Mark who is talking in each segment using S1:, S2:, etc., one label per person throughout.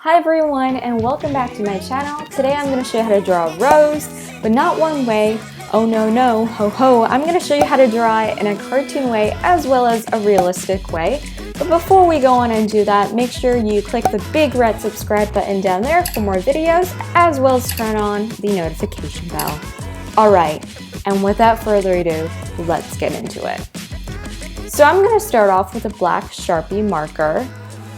S1: Hi everyone and welcome back to my channel. Today I'm going to show you how to draw a rose, but not one way. Oh no, ho ho. I'm going to show you how to draw it in a cartoon way as well as a realistic way. But before we go on and do that, make sure you click the big red subscribe button down there for more videos, as well as turn on the notification bell. Alright, and without further ado, let's get into it. So I'm going to start off with a black Sharpie marker,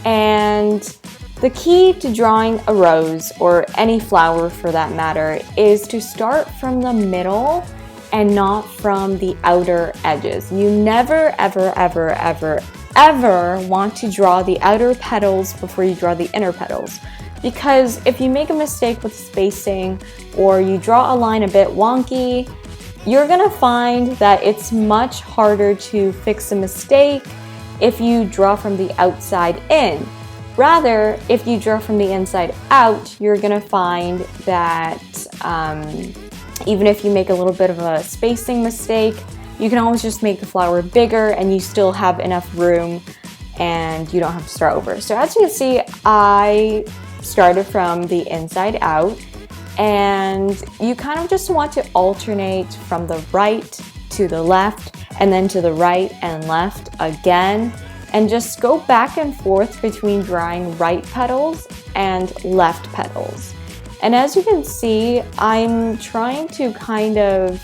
S1: and the key to drawing a rose, or any flower for that matter, is to start from the middle and not from the outer edges. You never, ever want to draw the outer petals before you draw the inner petals. Because if you make a mistake with spacing, or you draw a line a bit wonky, you're gonna find that it's much harder to fix a mistake if you draw from the outside in. Rather, if you draw from the inside out, you're gonna find that even if you make a little bit of a spacing mistake, you can always just make the flower bigger and you still have enough room and you don't have to start over. So as you can see, I started from the inside out, and you kind of just want to alternate from the right to the left and then to the right and left again. And just go back and forth between drawing right petals and left petals. And as you can see, I'm trying to kind of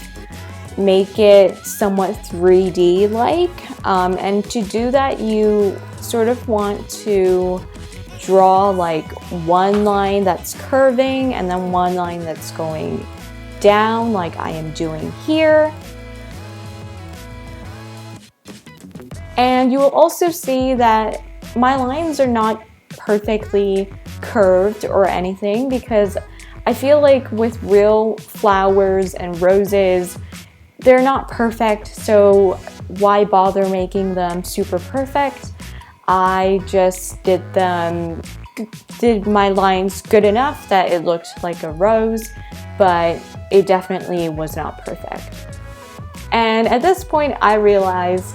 S1: make it somewhat 3D like. And to do that, you sort of want to draw like one line that's curving and then one line that's going down like I am doing here. And you will also see that my lines are not perfectly curved or anything, because I feel like with real flowers and roses, they're not perfect, so why bother making them super perfect? I just did my lines good enough that it looked like a rose, but it definitely was not perfect. And at this point, I realized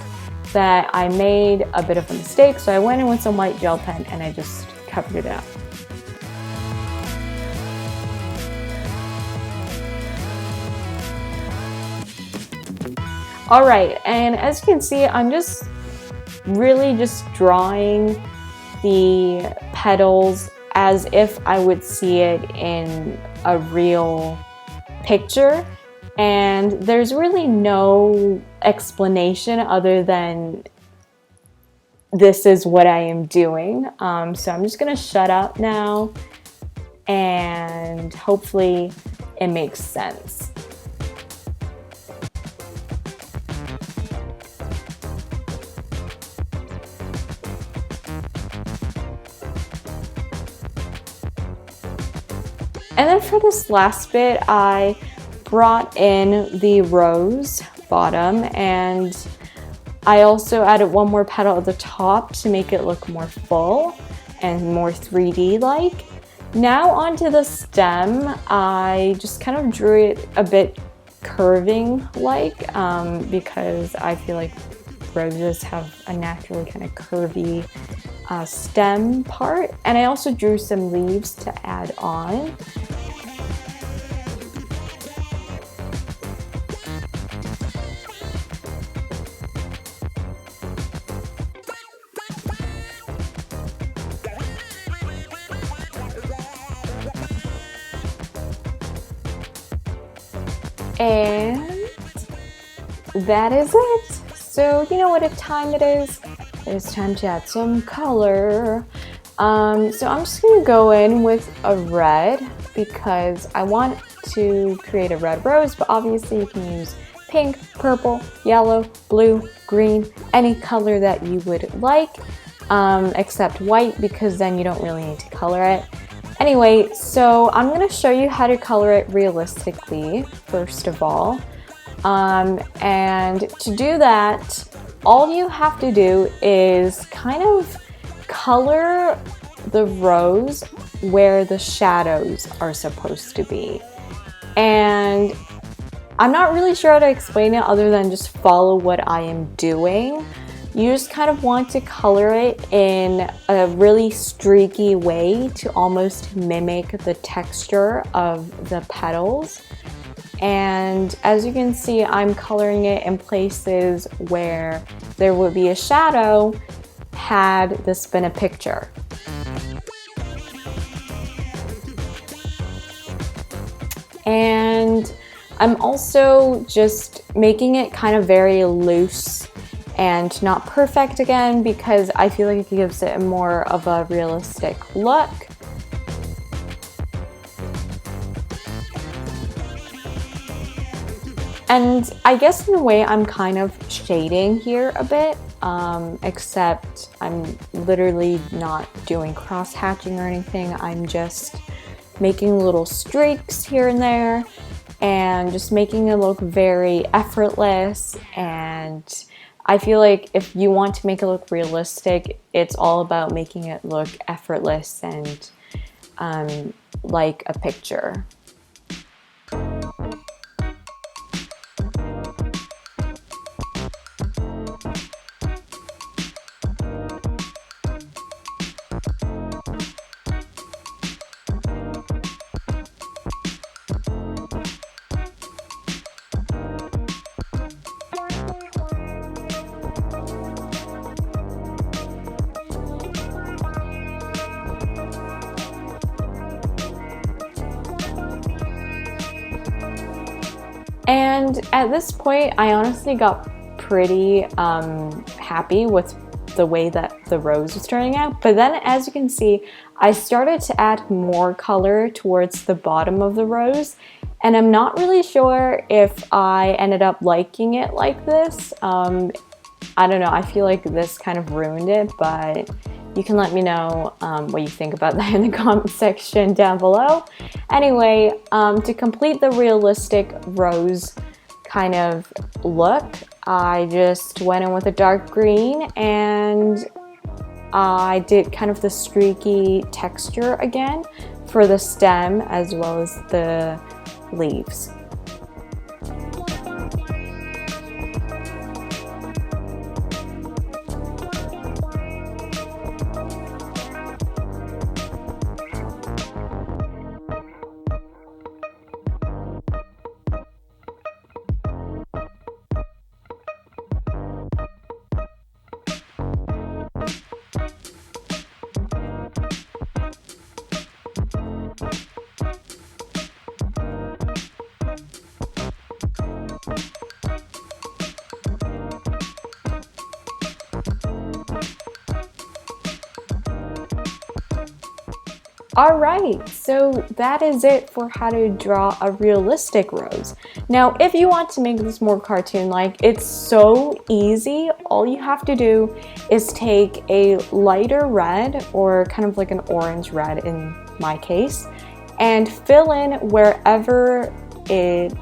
S1: that I made a bit of a mistake, so I went in with some white gel pen and I just covered it up. Alright, and as you can see, I'm just really just drawing the petals as if I would see it in a real picture. And there's really no explanation other than this is what I am doing. So I'm just gonna shut up now and hopefully it makes sense. And then for this last bit, I brought in the rose bottom, and I also added one more petal at the top to make it look more full and more 3D like. Now onto the stem, I just kind of drew it a bit curving like because I feel like roses have a naturally kind of curvy stem part, and I also drew some leaves to add on. And that is it. So you know what time it is? It's time to add some color. So I'm just gonna go in with a red because I want to create a red rose, but obviously you can use pink, purple, yellow, blue, green, any color that you would like, except white, because then you don't really need to color it. Anyway, so I'm going to show you how to color it realistically, first of all. And to do that, all you have to do is kind of color the rose where the shadows are supposed to be. And I'm not really sure how to explain it other than just follow what I am doing. you just kind of want to color it in a really streaky way to almost mimic the texture of the petals. And as you can see, I'm coloring it in places where there would be a shadow had this been a picture. And I'm also just making it kind of very loose and not perfect again, because I feel like it gives it more of a realistic look. And I guess in a way I'm kind of shading here a bit, except I'm literally not doing cross hatching or anything. I'm just making little streaks here and there and just making it look very effortless. And I feel like if you want to make it look realistic, it's all about making it look effortless and like a picture. And at this point, I honestly got pretty happy with the way that the rose was turning out. But then, as you can see, I started to add more color towards the bottom of the rose. And I'm not really sure if I ended up liking it like this. I don't know, I feel like this kind of ruined it, but you can let me know what you think about that in the comment section down below. Anyway, to complete the realistic rose kind of look, I just went in with a dark green and I did kind of the streaky texture again for the stem as well as the leaves. Alright, so that is it for how to draw a realistic rose. Now, if you want to make this more cartoon-like, it's so easy. All you have to do is take a lighter red, or kind of like an orange red in my case, and fill in wherever it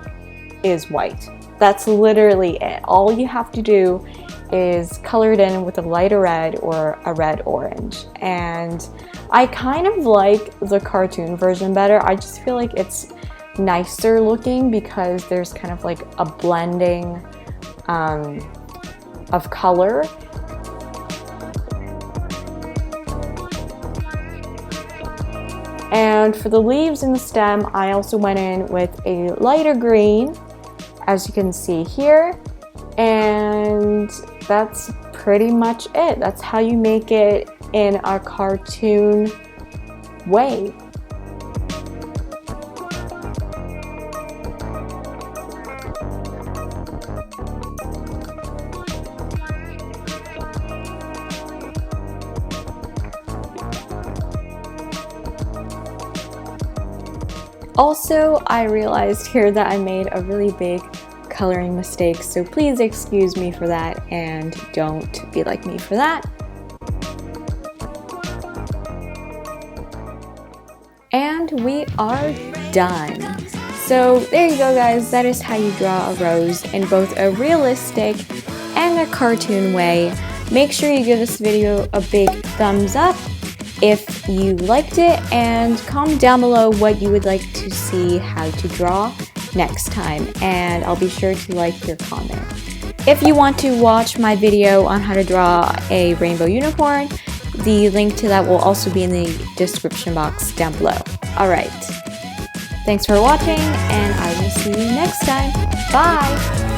S1: is white. That's literally it. All you have to do is color it in with a lighter red or a red orange. And I kind of like the cartoon version better. I just feel like it's nicer looking because there's kind of like a blending of color. And for the leaves and the stem, I also went in with a lighter green, as you can see here. And that's pretty much it. That's how you make it in a cartoon way. Also, I realized here that I made a really big coloring mistake, so please excuse me for that and don't be like me for that. And we are done. So there you go, guys. That is how you draw a rose in both a realistic and a cartoon way. Make sure you give this video a big thumbs up if you liked it, and comment down below what you would like to see how to draw next time, and I'll be sure to like your comment. If you want to watch my video on how to draw a rainbow unicorn, the link to that will also be in the description box down below. Alright, thanks for watching, and I will see you next time. Bye!